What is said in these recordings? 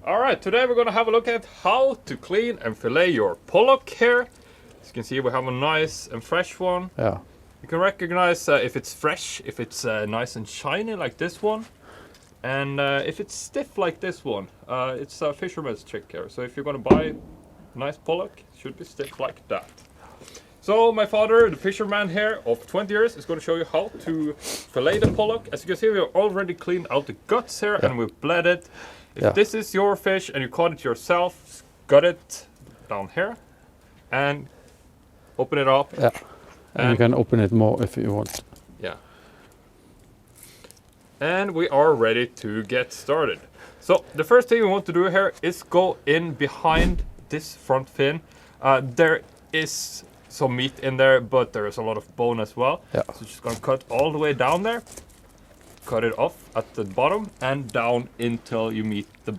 Alright, today we're going to have a look at how to clean and fillet your pollock here. As you can see, we have a nice and fresh one. Yeah. You can recognize if it's fresh, if it's nice and shiny like this one. And if it's stiff like this one, it's a fisherman's trick here. So if you're going to buy a nice pollock, it should be stiff like that. So my father, the fisherman here of 20 years, is going to show you how to fillet the pollock. As you can see, we have already cleaned out the guts here and we've bled it. If this is your fish and you caught it yourself, gut it down here and open it up. Yeah. And you can open it more if you want. Yeah. And we are ready to get started. So the first thing we want to do here is go in behind this front fin. There is some meat in there, but there is a lot of bone as well. Yeah. So just gonna cut all the way down there, cut it off at the bottom and down until you meet the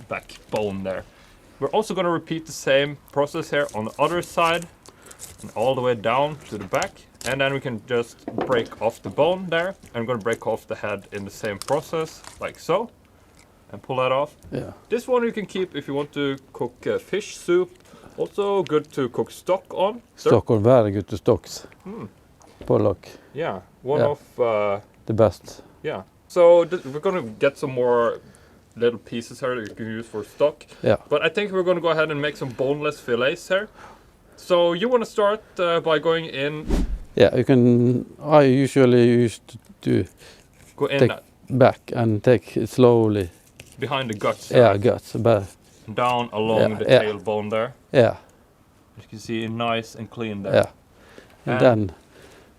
backbone there. We're also gonna repeat the same process here on the other side and all the way down to the back, and then we can just break off the bone there. And I'm gonna break off the head in the same process, like so, and pull that off. Yeah. This one you can keep if you want to cook fish soup. Also good to cook stock on. Stock on, very good to stocks. Pollock. Yeah, one of the best. Yeah. So we're gonna get some more little pieces here that you can use for stock. Yeah. But I think we're gonna go ahead and make some boneless fillets here. So you want to start by going in. Yeah, you can. I usually used to Go in take back and take it slowly. behind the guts. Yeah, guts. But Down along the tailbone there. yeah. As you can see, nice and clean there. Yeah. And then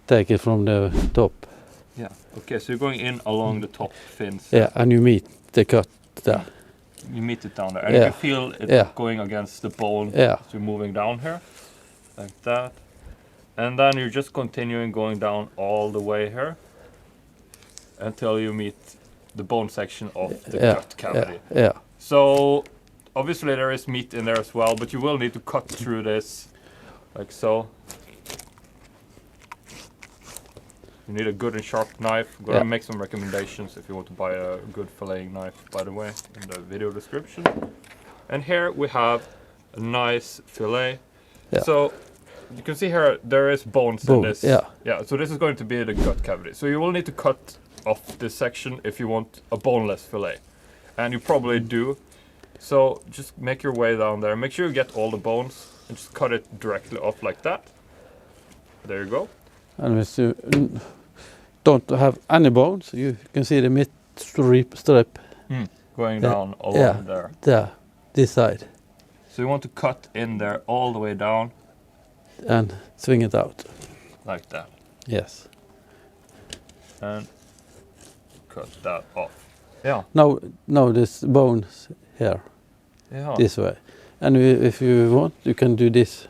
take it from the top. Yeah. Okay, so you're going in along the top fins. Yeah, and you meet the cut there. You meet it down there, and you can feel it going against the bone as you're moving down here, like that. And then you're just continuing going down all the way here until you meet the bone section of the gut cavity. Yeah. So obviously there is meat in there as well, but you will need to cut through this, like so. You need a good and sharp knife. I'm gonna make some recommendations if you want to buy a good filleting knife, by the way, in the video description. And here we have a nice fillet. Yeah. So you can see here there is bones in this. Yeah. So this is going to be the gut cavity. So you will need to cut off this section if you want a boneless fillet, and you probably do. So just make your way down there. Make sure you get all the bones and just cut it directly off like that. There you go. And if you don't have any bones, you can see the mid strip going down along there. There, this side. So you want to cut in there all the way down. And swing it out. Like that. Yes. And cut that off. Yeah. Now this bones here. Yeah. This way. And if you want, you can do this.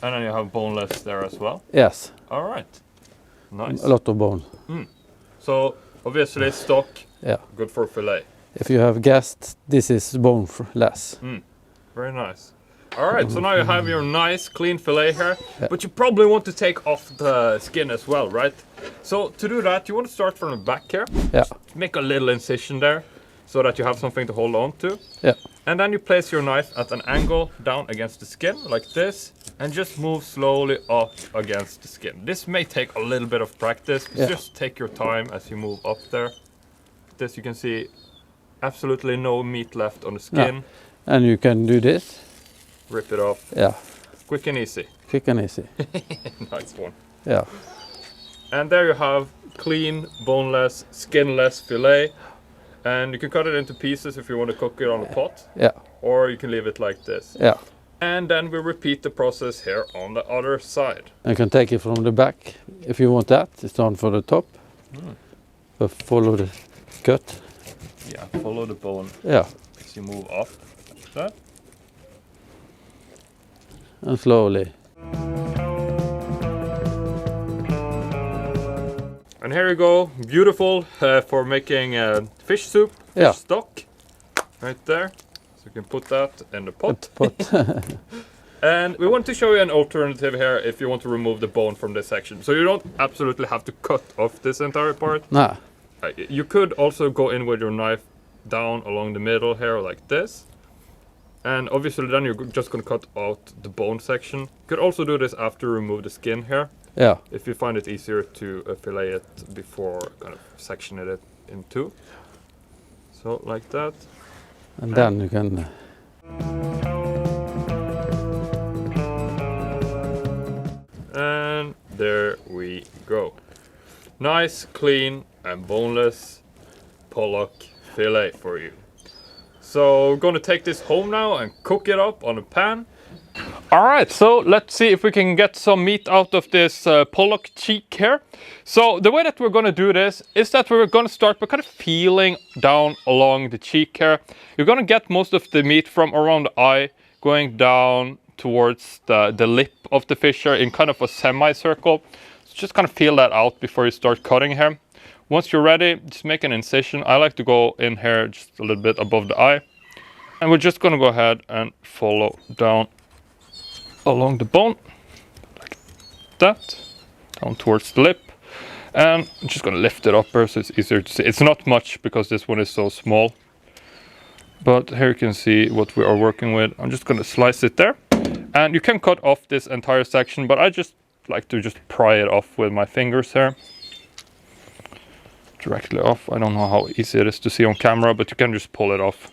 And then you have boneless there as well. Yes. All right. Nice. A lot of bone. So obviously stock. Yeah. Good for fillet. If you have guests, this is boneless. Very nice. All right. So now you have your nice clean fillet here, but you probably want to take off the skin as well, right? So to do that, you want to start from the back here. Yeah. Just make a little incision there, so that you have something to hold on to. Yeah. And then you place your knife at an angle down against the skin, like this, and just move slowly up against the skin. This may take a little bit of practice, but just take your time as you move up there. This you can see absolutely no meat left on the skin. Yeah. And you can do this. Rip it off. Yeah. Quick and easy. Quick and easy. Nice one. Yeah. And there you have clean, boneless, skinless fillet. And you can cut it into pieces if you want to cook it on a pot. Yeah. Or you can leave it like this. Yeah. And then we repeat the process here on the other side. You can take it from the back if you want that. It's on for the top. But follow the cut. Yeah, follow the bone as you move up like that. And slowly. And here you go, beautiful for making fish soup, fish stock, right there. So you can put that in the pot. And we want to show you an alternative here if you want to remove the bone from this section. So you don't absolutely have to cut off this entire part. Nah. You could also go in with your knife down along the middle here like this. And obviously then you're just going to cut out the bone section. You could also do this after you remove the skin here. Yeah. If you find it easier to fillet it before kind of sectioning it in two. So like that. And then you can... And there we go. Nice, clean and boneless pollock fillet for you. So we're gonna take this home now and cook it up on a pan. Alright, so let's see if we can get some meat out of this pollock cheek here. So the way that we're gonna do this is that we're gonna start by kind of peeling down along the cheek here. You're gonna get most of the meat from around the eye going down towards the lip of the fish here in kind of a semicircle. So just kind of peel that out before you start cutting here. Once you're ready, just make an incision. I like to go in here just a little bit above the eye. And we're just gonna go ahead and follow down along the bone, like that, down towards the lip. And I'm just gonna lift it up here so it's easier to see. It's not much because this one is so small. But here you can see what we are working with. I'm just gonna slice it there. And you can cut off this entire section, but I just like to just pry it off with my fingers here. Directly off. I don't know how easy it is to see on camera, but you can just pull it off.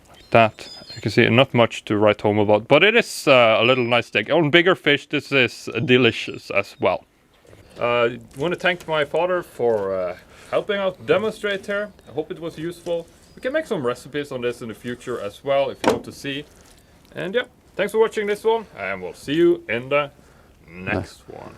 Like that. You can see not much to write home about, but it is a little nice steak. On bigger fish, this is delicious as well. I want to thank my father for helping out demonstrate here. I hope it was useful. We can make some recipes on this in the future as well if you want to see. And yeah, thanks for watching this one, and we'll see you in the next one.